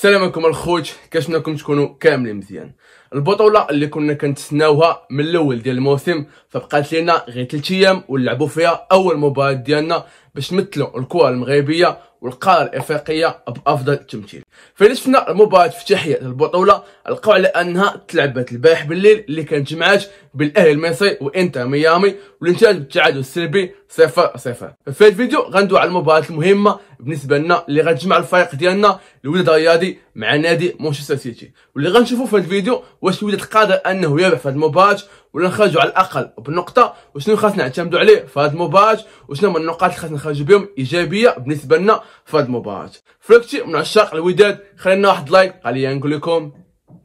السلام عليكم الخوت، كنتمنىكم تكونوا كاملين مزيان. البطوله اللي كنا كنتسناوها من الاول ديال الموسم فبقات لينا غير 3 ايام ونلعبوا فيها اول مباراه ديالنا باش نمثلوا الكره المغربيه والقاره الافريقيه بافضل تمثيل. فاذا شفنا المباراه افتتاحيه البطوله لقاو على انها تلعبت البارح بالليل اللي كانت جمعات بين الاهلي المصري وانتر ميامي والانتهاء بالتعادل السلبي 0-0. في هذا الفيديو غندوي على المباراه المهمه بالنسبه لنا اللي غتجمع الفريق ديالنا الوداد الرياضي مع نادي مانشستر سيتي، واللي غنشوفوا في هذا الفيديو واش الوداد قادر انه يربح في هذه المباراه ولا نخرجوا على الاقل بنقطه، وشنو خاصنا نعتمدوا عليه في هذه المباراه وشنو هما النقاط اللي خاصنا نخرجوا بهم ايجابيه بالنسبه لنا في هذه المباراه. فلوكتي من عشاق الوداد خلينا واحد لايك خلينا نقول لكم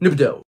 نبداو.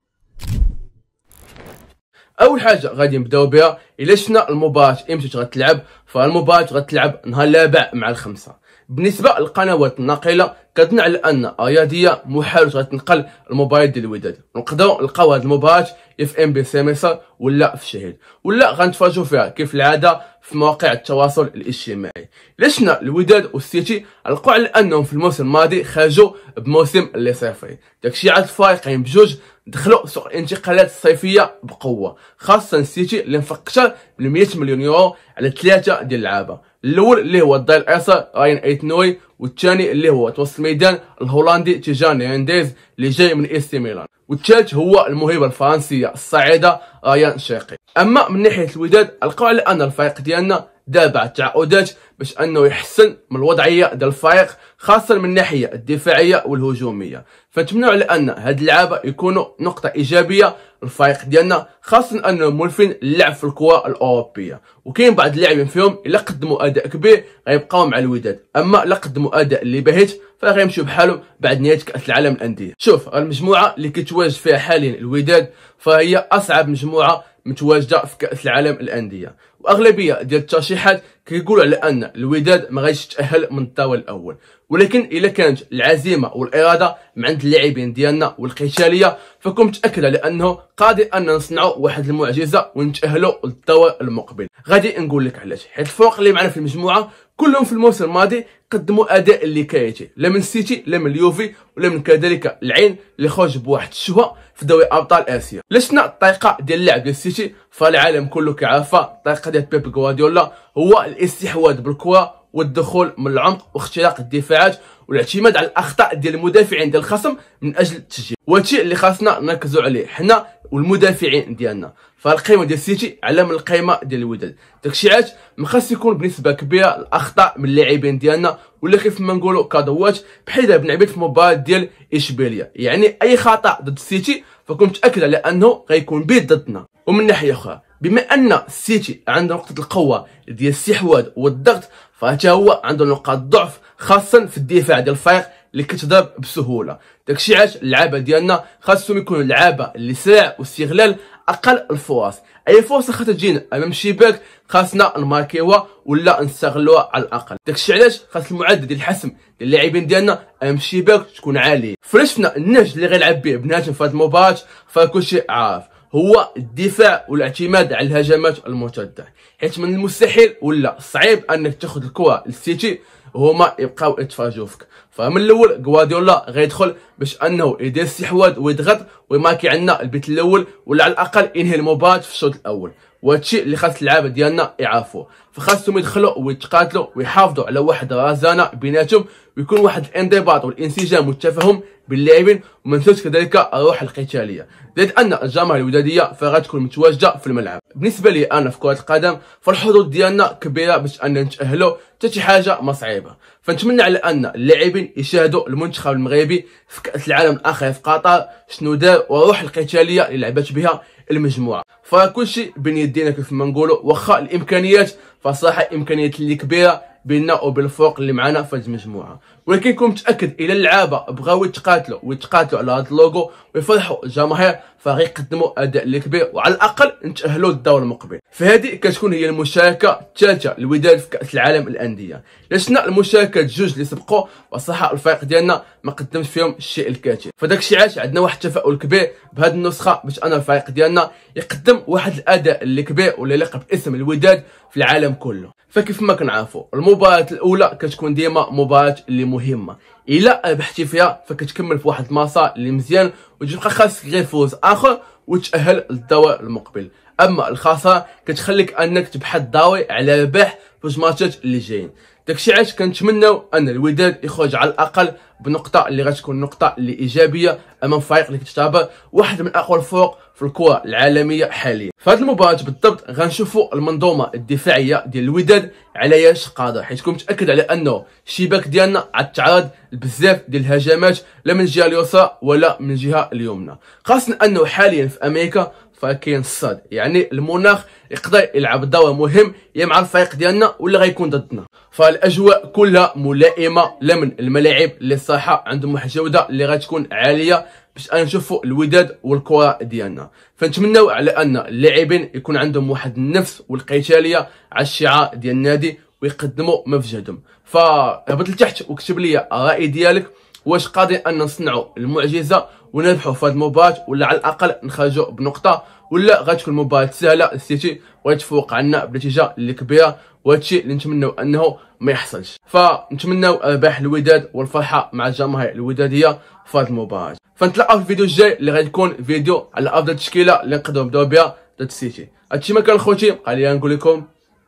اول حاجه غادي نبداو بها الا شفنا المباراه امتى غتلعب، فالمباراه غتلعب نهار الاربعاء مع الخمسة. بالنسبه للقنوات الناقله كتظن على ان رياضيه محاوله غتنقل المباراه ديال الوداد، نقدروا نلقاو هذه المباراه في ام بي سي مصر ولا في شهيد ولا غنتفرجوا فيها كيف العاده في مواقع التواصل الاجتماعي. الا شفنا الوداد والسيتي لقوا على انهم في الموسم الماضي خرجوا بموسم اللي صفري، داكشي عاد الفريقين بجوج دخلوا سوق الانتقالات الصيفيه بقوه، خاصه السيتي اللي انفق اكثر من 100 مليون يورو على 3 ديال اللعابه. الاول اللي هو الضايل الايسر راين ايتنوي، والثاني اللي هو توسط الميدان الهولندي تيجاني هنديز اللي جاي من اي سي ميلان، والثالث هو الموهبه الفرنسيه الصاعده ريان شيقي. اما من ناحيه الوداد لقاو على ان الفريق ديالنا دار بعض التعاقدات باش انه يحسن من الوضعيه ديال الفريق خاصه من الناحيه الدفاعيه والهجوميه، فنتمنوا على ان هاد اللعابه يكونوا نقطه ايجابيه للفريق ديالنا، خاصه انهم مولفين اللعب في الكره الاوروبيه، وكاين بعض اللاعبين فيهم الا قدموا اداء كبير غيبقاو مع الوداد، اما الا قدموا اداء اللي باهت فغيمشيو بحالهم بعد نهايه كاس العالم للانديه. شوف المجموعه اللي كتواجد فيها حاليا الوداد فهي اصعب مجموعه متواجده في كاس العالم للانديه، واغلبيه ديال الترشيحات كيقولوا على ان الوداد ما غاديش يتاهل من الطاوله الاول، ولكن الا كانت العزيمه والاراده من عند اللاعبين ديالنا والقتاليه فكون متاكد على انه قادر ان نصنعوا واحد المعجزه ونتاهلوا للطاوله المقبل. غادي نقول لك علاش، حيت الفرق اللي معنا في المجموعه كلهم في الموسم الماضي قدموا اداء اللي كايتي، لا من السيتي لا من اليوفي ولا من كذلك العين اللي خرج بواحد الشهوه في دوري ابطال اسيا. لسنا الطريقه ديال اللعب ديال السيتي فالعالم كله كيعرفها، الطريقه ديال بيب غوارديولا هو الاستحواذ بالكره والدخول من العمق واختراق الدفاعات والاعتماد على الاخطاء ديال المدافعين ديال الخصم من اجل التسجيل، وهادشي اللي خاصنا نركزوا عليه حنا والمدافعين ديالنا. فالقيمه ديال السيتي على من القيمه ديال الوداد، داكشي عاد ما خاص يكون بنسبه كبيره الاخطاء من اللاعبين ديالنا ولا كيف ما نقولوا كادوات بحال بن عبيد في المباراه ديال اشبيليه، يعني اي خطا ضد السيتي فكون متاكد على انه غيكون بيد ضدنا. ومن ناحيه اخرى بما ان السيتي عنده نقطه القوه ديال الاستحواذ والضغط فحتى هو عنده نقاط ضعف خاصه في الدفاع ديال الفريق اللي كتضرب بسهوله، داكشي علاش اللعابه ديالنا خاصهم يكونوا لعابه اللي سريع واستغلال اقل الفرص، اي فرصه خاصها تجينا امام الشباك خاصنا نماركيوها ولا نستغلوها على الاقل. داكشي علاش خاص المعدل ديال الحسم ديال اللاعبين ديالنا امام الشباك تكون عاليه. فلشنا النهج اللي غيلعب به بنادم في هذه المباراه فكلشي عارف هو الدفاع والاعتماد على الهجمات المرتده، حيت من المستحيل ولا صعيب انك تاخذ الكره للسيتي وهما يبقاو يتفرجوا فيك. فمن الاول غوارديولا غيدخل باش انه يدير استحواذ ويضغط ويماكي عندنا البيت الاول ولا على الاقل ينهي المباراه في الشوط الاول، وهادشي اللي خاص اللعابه ديالنا يعرفوه. فخاصهم يدخلوا ويتقاتلوا ويحافظوا على واحد الرزانه بيناتهم ويكون واحد الانضباط والانسجام والتفاهم باللاعبين، وما ننسوش كذلك الروح القتاليه، زائد ان الجماهير الوداديه فغتكون متواجده في الملعب. بالنسبه لي انا في كره القدم فالحظوظ ديالنا كبيره باش ان نتاهلوا حتى شي حاجه ما صعيبه، فنتمنى على ان اللاعبين يشاهدوا المنتخب المغربي في كاس العالم الاخير في قطر شنو دار والروح القتاليه اللي لعبت بها المجموعه. فكلشي بين يدينا كيف ما نقولوا، واخا الامكانيات فصراحه امكانيات اللي كبيره بيننا وبين الفرق اللي معنا في هذه المجموعه، ولكن كون متاكد الى اللعابه بغاو يتقاتلوا على هذا اللوغو ويفرحوا الجماهير فغيقدموا اداء اللي كبير وعلى الاقل نتاهلوا للدور المقبل. فهذه كتكون هي المشاركه الثالثه للوداد في كاس العالم للانديه. لسنا المشاركات جوج اللي سبقوا وصراحه الفريق ديالنا ما قدمش فيهم الشيء الكثير، فداكشي علاش عندنا واحد التفاؤل كبير بهذه النسخه باش ان الفريق ديالنا يقدم واحد الاداء اللي كبير واللي يليق باسم الوداد في العالم كله. فكيف ما كنعرفوا المباراه الاولى كتكون ديما مباراه اللي مهمه، الا ربحتي فيها فكتكمل في واحد المسار اللي مزيان وتبقى خاصك غير فوز اخر وتأهل للدور المقبل. اما الخساره كتخليك انك تبحث ضاوي على ربح في الماتشات اللي جايين. داكشي علاش كنتمناو ان الوداد يخرج على الاقل بنقطه اللي غتكون نقطه اللي ايجابيه امام فريق اللي كتعتبر واحد من اقوى الفرق في الكره العالميه حاليا. في هذه المباراه بالضبط غنشوفوا المنظومه الدفاعيه ديال الوداد على ياش قادر، حيت كنت متاكد على انه الشباك ديالنا غتعرض بزاف ديال الهجمات لا من الجهه اليسرى ولا من الجهه اليمنى، خاصه انه حاليا في امريكا فكاين الصاد، يعني المناخ يقدر يلعب دور مهم يا مع الفريق ديالنا ولا غيكون ضدنا. فالاجواء كلها ملائمه لا من الملاعب اللي الصراحه عندهم واحد الجوده اللي غتكون عاليه باش نشوفوا الوداد والكره ديالنا. فنتمناو على ان اللاعبين يكون عندهم واحد النفس والقتاليه على الشعار ديال النادي ويقدموا ما في جهدهم. فهبط لتحت وكتب لي الراي ديالك، واش قادر ان نصنعوا المعجزه ونربحوا في هذه المباراه ولا على الاقل نخرجوا بنقطه، ولا غتكون مباراه سهله السيتي ويتفوق عنا بنتيجه اللي كبيره، وهادشي اللي نتمناو انه ما يحصلش. فنتمناو ربح الوداد والفرحه مع الجماهير الوداديه في هذه المباراه. فنتلاقاو في الفيديو الجاي اللي غيكون فيديو على افضل تشكيله اللي نقدروا نبداو بها ضد السيتي. هادشي ما كان خوتي، بقى لي نقول لكم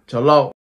تهلاو.